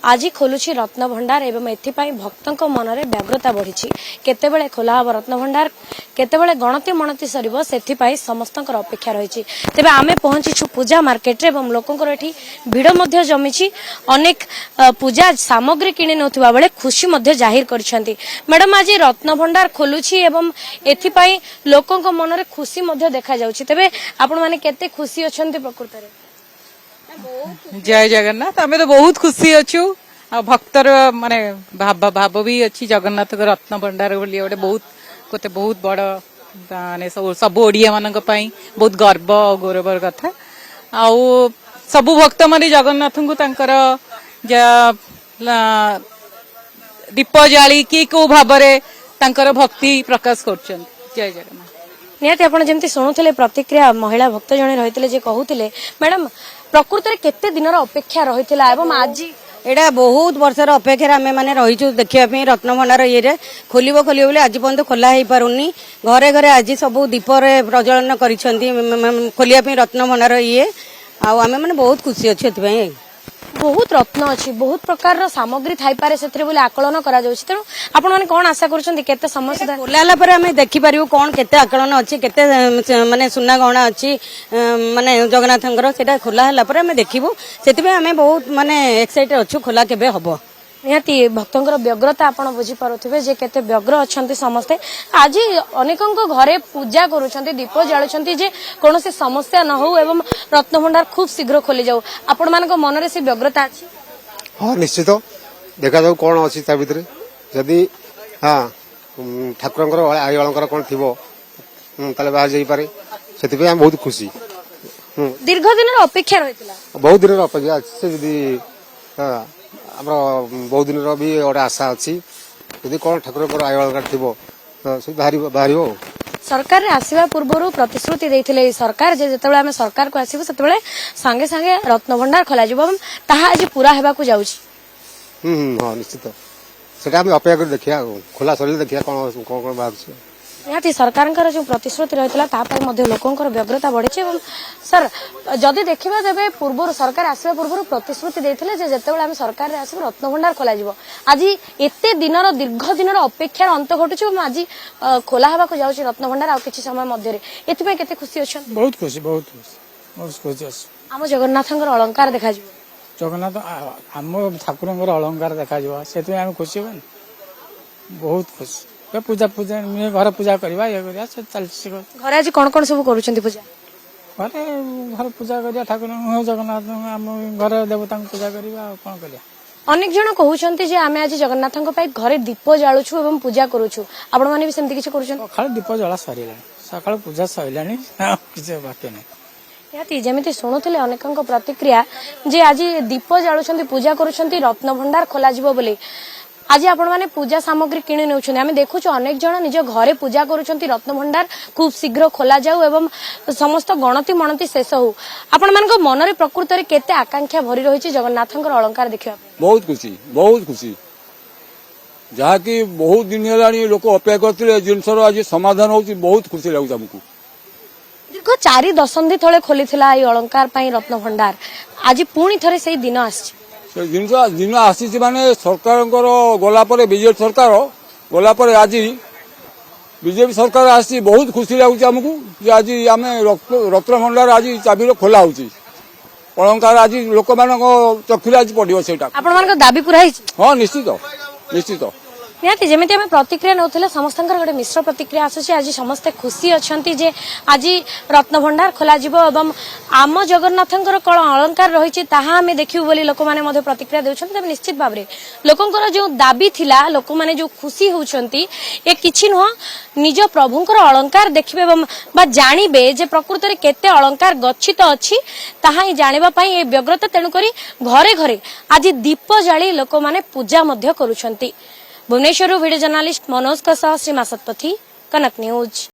आज खोलुछि रत्न भंडार एवं एथिपाई भक्तंक मनरे व्यग्रता बढ़ी केतेबेले खोला हब रत्न भंडार केतेबेले गणति मणति सरिबो सेथिपाई समस्तंकर अपेक्षा रही। तेबे आमे पहुंचीछु पूजा मार्केट रे एवं लोकंकर एठी भिड़ मध्य जमिछि अनेक पूजा सामग्री किनि नथुवा बेले खुशी मध्य जाहिर करछंती। मैडम आज रत्न भंडार खोलुछि एवं एथिपाई लोकंक मनरे खुशी मध्य देखा जाउछि। तेबे आपण माने केते खुशी अछंती प्रकृति रे? जय जगन्नाथ आमे तो बहुत खुशी अच्छु भक्तर माने भाव भी अच्छी जगन्नाथ रत्न भंडार बोली गोटे बहुत बहुत बड़ माने सब ओडिया मानक पई बहुत गर्व और गौरवर कथा आउ सब भक्त माने जगन्नाथ को तांकर दीप जाली कि को भाबरे तांकर भक्ति प्रकाश करछन। जय जगन्नाथ। निहाती आपण जेमती सुनुथिले प्रतिक्रिया महिला भक्त जणे रहिथिले जे कहूथिले मैडम प्रकृति रे केते दिनर अपेक्षा रहिथिला एवं आज एटा बहुत वर्षर अपेक्षा आम मैंने रहीचु देखा रत्न भंडार ये खोलिबो बोले आज पर्यंत खोला हो पारुनी घरे घरे आज सब दीप प्रज्वलन खोलिया रत्न भंडार ये आम मैंने बहुत खुशी अच्छे बहुत रत्न अच्छी बहुत प्रकार सामग्री थाई पारे से आकलन करा जाउछि। तेणु आपण माने कोन आशा करूछन्ती केते समस्या खोलाला पर आम देखि पारिबो कोन केते आकलन अच्छी केते माने सुना गहना अच्छी माने जगन्नाथंकर सेटा खोला हला पर आम देखिबो सेति आम बहुत माने एक्साइटेड अच्छु खोला केबे हबो। निहाती भक्तंकर व्यग्रता आपण बुझी पारुथिबे जे केते व्यग्र अछंती समस्ते आज अनेकंक घरे पूजा करूछंती दीप जाळुछंती जे कोनोसी समस्या न हो एवं रत्न भंडार खूब शीघ्र खोली जाऊ। आपण मानक मन रे से व्यग्रता अछि? हां निश्चित देखा जाऊ कोन अछि ता भितरे जदी हां ठाकुरंकर आय अलंकार कोन थिबो तले बाहर जाई पारे सेति पे हम बहुत खुशी। दीर्घ दिन अपेक्षा रहितला बहुत दिन अपेक्षा से जदी हां हमरा बहुत दिन भी गोटे आशा अच्छी यदि कौन ठाकुर आय अलंकार थी बाहर सरकार रे आसीबा पूर्वरु प्रतिश्रुति देथिले सरकार जे जेतेबेले आमे सरकार को आसीबो सेतेबेले संगे संगे रत्न भंडार खोला जिवो ताहा आज पूरा हेबा को जाउछि। हां निश्चित सेटा हम अपेक्षा कर देखिया खोला सरी देखिया कोन कोन बात छै। निहाती सरकार जो प्रतिश्रुति रही लोकंर व्यग्रता बढ़ी सर जदि देखा तेरे पूर्व सरकार आसवा पूर्व प्रतिश्रुति देते जितेबाला आम सरकार रे आसब रत्न भंडार खोल आज एत दिन दीर्घ दिन अपेक्षार अंत घटुच आज खोला हवा को जाऊँगी रत्न भंडार आ किसी समय मध्य एते खुशी अच्छा? बहुत खुशी बहुत खुशी आम जगन्नाथ अलंकार देखा जगन्नाथ आम ठाकुर अलंकार देखा से खुशी हो बहुत खुशी पूजा पूजा घर पूजा करवा ये करिया से चलछि। घर आज कौन कौन सब करूछंती पूजा? घरे घर पूजा करिया ठाकुर जगन्नाथ आम घर देवता पूजा करवा कौन करिया। अनेक जन कहउछंती जे आमे आज जगन्नाथଙ୍କ ପାଇଁ घरे दीप जाळुछु एवं पूजा करूछु आपण माने भी सेमति किछ करूछन? सकाळ दीप जळा सरीला सकाळ पूजा सइलानी किछ बाकी नै। याती जेमिति सुनुथिले अनेकଙ୍କ प्रतिक्रिया जे आज दीप जाळुछंती पूजा करूछंती रत्न भंडार खोला जिवो बोली आज आपण माने पूजा सामग्री किणी नेउछन आमे देखुछु अनेक जन निज घरे पूजा करूछंती रत्न भंडार खूब शीघ्र खोला जाऊ एवं समस्त गणति मणति शेष हो। आपण मानको मन रे प्रकृति रे केते आकांक्षा भरी रहिछि जगन्नाथंकर अलंकार देखिबा? बहुत खुशी जहा कि बहुत दिन हेलानी लोक अपेक्षा करथिले जिनसर आज समाधान होछि बहुत खुशी लागु हमकु। दीर्घ 4 दशंधि थळे खोलिथिला ई अलंकार पई रत्न भंडार आज पुणी थरे सेही दिन आछि दिन आसी माने सरकार गला बीजेपी सरकार गला आज बीजेपी सरकार आसी बहुत खुशी लगुच आमको आज आम रत्न भंडार आज चाबी खोला होची अलंकार आज लोक मान चक्षुरे आज पड़ो से दाबी पूरा? हाँ निश्चित निश्चित निहाती जेमिति आमे प्रतिक्रिया नउथिले समस्तंकर गोटे मिश्र प्रतिक्रिया आसुछि आज समस्ते खुशी अछंती जे आज रत्न भंडार खोला जिवो एवं आम जगन्नाथंकर कळ अलंकार रहिछि ताहा आमे देखिबो बोली लोक माने मध्ये प्रतिक्रिया देउछन्ती। तबे निश्चित भाबरे लोकंकर जो दाबी थिला लोक माने जो खुशी होउछन्ती ए किछि न निज प्रभुंकर अलंकार देखिबे एवं बा जानिबे जे प्रकृति रे केते अलंकार गच्छित अछि ताहा ही जानिबा पई ए व्यग्रता तेनु करी घरे घरे आज दीप जाली लोक माने पूजा मध्ये करूछन्ती। भुवनेश्वर वीडियो जर्नलिस्ट मनोज श्रीमा सतपथी कनक न्यूज।